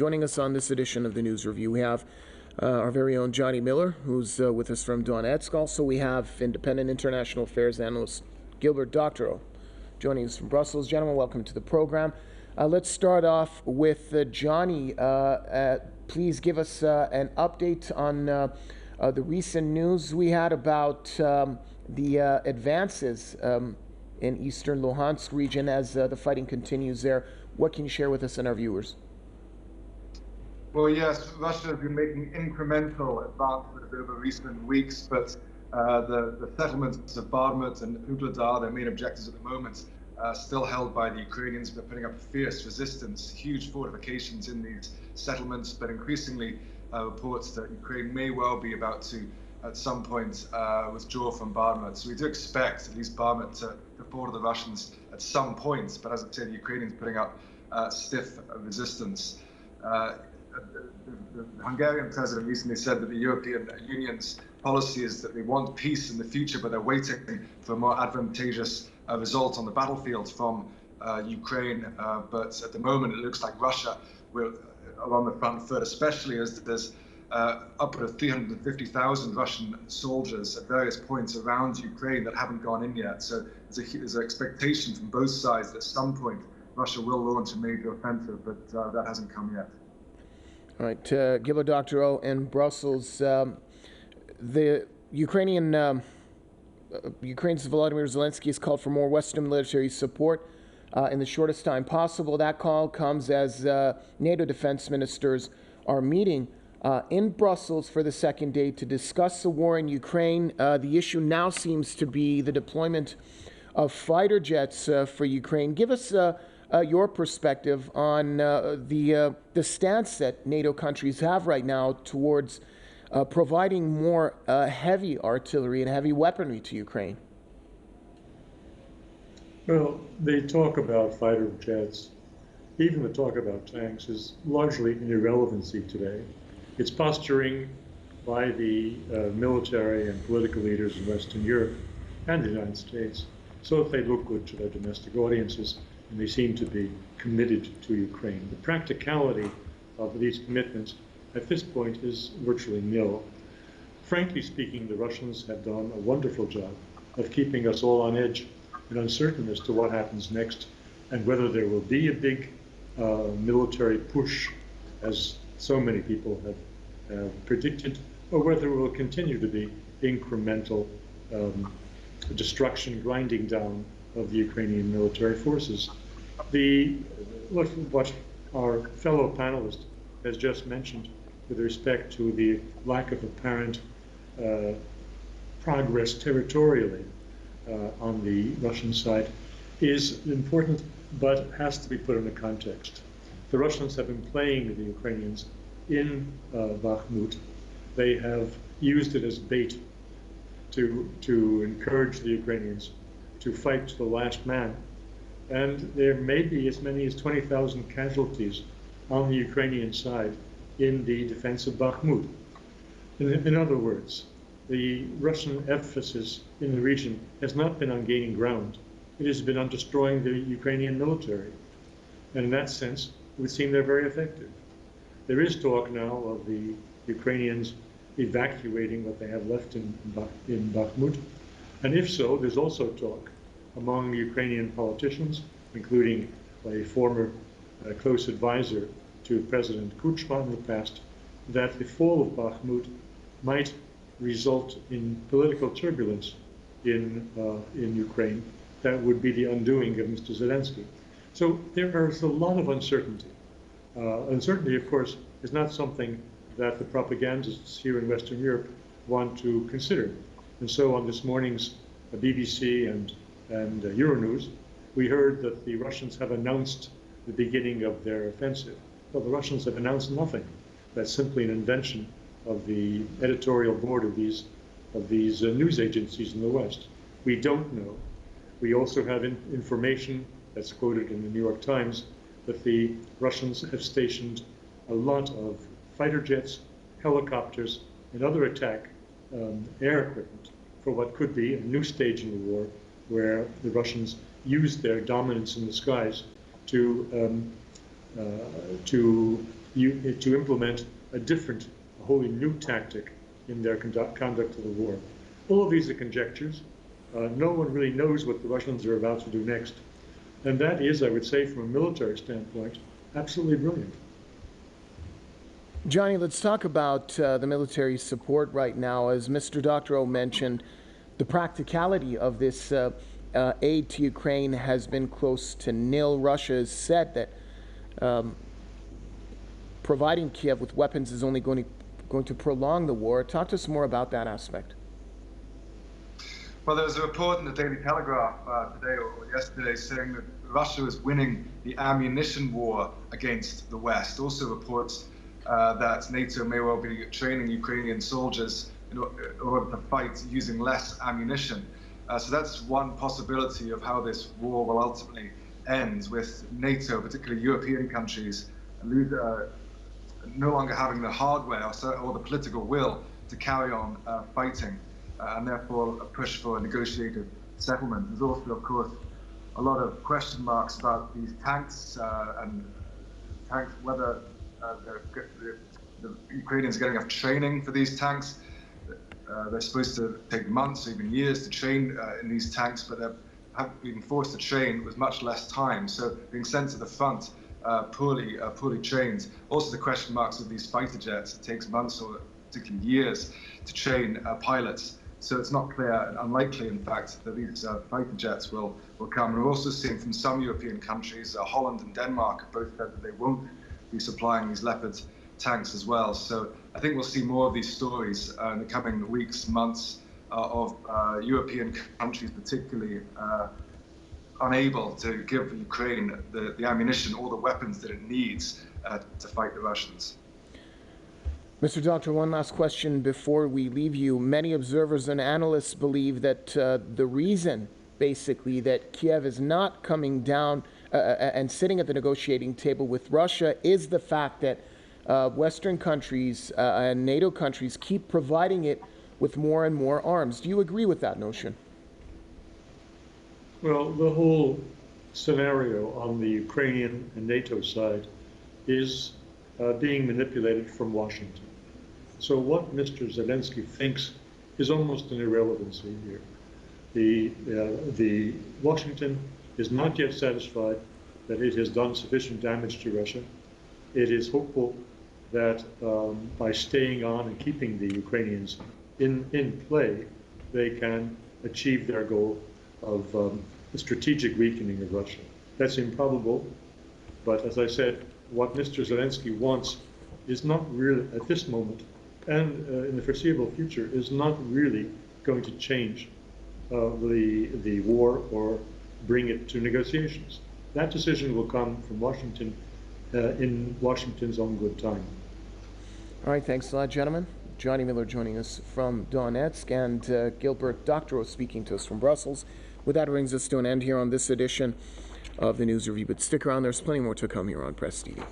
Joining us on this edition of the News Review, we have our very own Johnny Miller, who's with us from Donetsk. Also, we have independent international affairs analyst Gilbert Doctorow joining us from Brussels. Gentlemen, welcome to the program. Let's start off with Johnny. Please give us an update on the recent news we had about the advances in eastern Luhansk region as the fighting continues there. What can you share with us and our viewers? Well, yes, Russia has been making incremental advances over recent weeks, but the settlements of Bakhmut and Ugledar, their main objectives at the moment, still held by the Ukrainians. They're putting up fierce resistance, huge fortifications in these settlements, but increasingly reports that Ukraine may well be about to, at some point, withdraw from Bakhmut. So we do expect at least Bakhmut to fall to the Russians at some point, but as I say, the Ukrainians putting up stiff resistance. The Hungarian president recently said that the European Union's policy is that they want peace in the future, but they're waiting for a more advantageous result on the battlefield from Ukraine. But at the moment, it looks like Russia will on the front foot, especially as there's upward of 350,000 Russian soldiers at various points around Ukraine that haven't gone in yet. So there's an expectation from both sides that at some point Russia will launch a major offensive, but that hasn't come yet. All right, Gilbert Doctorow in Brussels. The Ukraine's Volodymyr Zelensky has called for more Western military support in the shortest time possible. That call comes as NATO defense ministers are meeting in Brussels for the second day to discuss the war in Ukraine. The issue now seems to be the deployment of fighter jets for Ukraine. Give us your perspective on the stance that NATO countries have right now towards providing more heavy artillery and heavy weaponry to Ukraine. Well, they talk about fighter jets. Even the talk about tanks is largely an irrelevancy today. It's posturing by the military and political leaders in Western Europe and the United States so that they look good to their domestic audiences, and they seem to be committed to Ukraine. The practicality of these commitments at this point is virtually nil. Frankly speaking, the Russians have done a wonderful job of keeping us all on edge and uncertain as to what happens next and whether there will be a big military push, as so many people have predicted, or whether it will continue to be incremental destruction, grinding down of the Ukrainian military forces. What our fellow panelist has just mentioned with respect to the lack of apparent progress territorially on the Russian side is important, but has to be put in a context. The Russians have been playing the Ukrainians in Bakhmut. They have used it as bait to encourage the Ukrainians to fight to the last man. And there may be as many as 20,000 casualties on the Ukrainian side in the defense of Bakhmut. In other words, the Russian emphasis in the region has not been on gaining ground. It has been on destroying the Ukrainian military. And in that sense, it would seem they're very effective. There is talk now of the Ukrainians evacuating what they have left in Bakhmut. And if so, there's also talk among Ukrainian politicians, including a former close advisor to President Kuchma in the past, that the fall of Bakhmut might result in political turbulence in Ukraine that would be the undoing of Mr. Zelensky. So there is a lot of uncertainty. Uncertainty, of course, is not something that the propagandists here in Western Europe want to consider. And so on this morning's BBC and Euronews, we heard that the Russians have announced the beginning of their offensive. Well, the Russians have announced nothing. That's simply an invention of the editorial board of these news agencies in the West. We don't know. We also have information that's quoted in the New York Times that the Russians have stationed a lot of fighter jets, helicopters, and other attack air equipment for what could be a new stage in the war, where the Russians used their dominance in the skies to to implement a wholly new tactic in their conduct of the war. All of these are conjectures. No one really knows what the Russians are about to do next. And that is, I would say, from a military standpoint, absolutely brilliant. Johnny, let's talk about the military support right now. As Mr. Doctorow mentioned, the practicality of this aid to Ukraine has been close to nil. Russia has said that providing Kiev with weapons is only going to prolong the war. Talk to us more about that aspect. Well, there was a report in the Daily Telegraph today or yesterday saying that Russia is winning the ammunition war against the West. Also reports that NATO may well be training Ukrainian soldiers in order to fight using less ammunition. So that's one possibility of how this war will ultimately end, with NATO, particularly European countries, no longer having the hardware or the political will to carry on fighting, and therefore a push for a negotiated settlement. There's also, of course, a lot of question marks about these tanks and whether the Ukrainians are getting enough training for these tanks. They're supposed to take months or even years to train in these tanks, but they're being forced to train with much less time. So being sent to the front poorly trained. Also the question marks of these fighter jets. It takes months or particularly years to train pilots. So it's not clear and unlikely, in fact, that these fighter jets will come. And we're also seeing from some European countries, Holland and Denmark have both said that they won't be supplying these Leopard tanks as well. So I think we'll see more of these stories in the coming weeks, months, of European countries particularly unable to give Ukraine the ammunition or the weapons that it needs to fight the Russians. Mr. Doctor, one last question before we leave you. Many observers and analysts believe that the reason, basically, that Kiev is not coming down and sitting at the negotiating table with Russia is the fact that Western countries and NATO countries keep providing it with more and more arms. Do you agree with that notion? Well, the whole scenario on the Ukrainian and NATO side is being manipulated from Washington. So what Mr. Zelensky thinks is almost an irrelevancy here. The Washington is not yet satisfied that it has done sufficient damage to Russia. It is hopeful that by staying on and keeping the Ukrainians in play, they can achieve their goal of the strategic weakening of Russia. That's improbable, but as I said, what Mr. Zelensky wants is not really, at this moment, and in the foreseeable future, is not really going to change the war or bring it to negotiations. That decision will come from Washington in Washington's own good time. All right, thanks a lot, gentlemen. Johnny Miller joining us from Donetsk, and Gilbert Doctorow speaking to us from Brussels. With that, brings us to an end here on this edition of the News Review. But stick around, there's plenty more to come here on Press TV.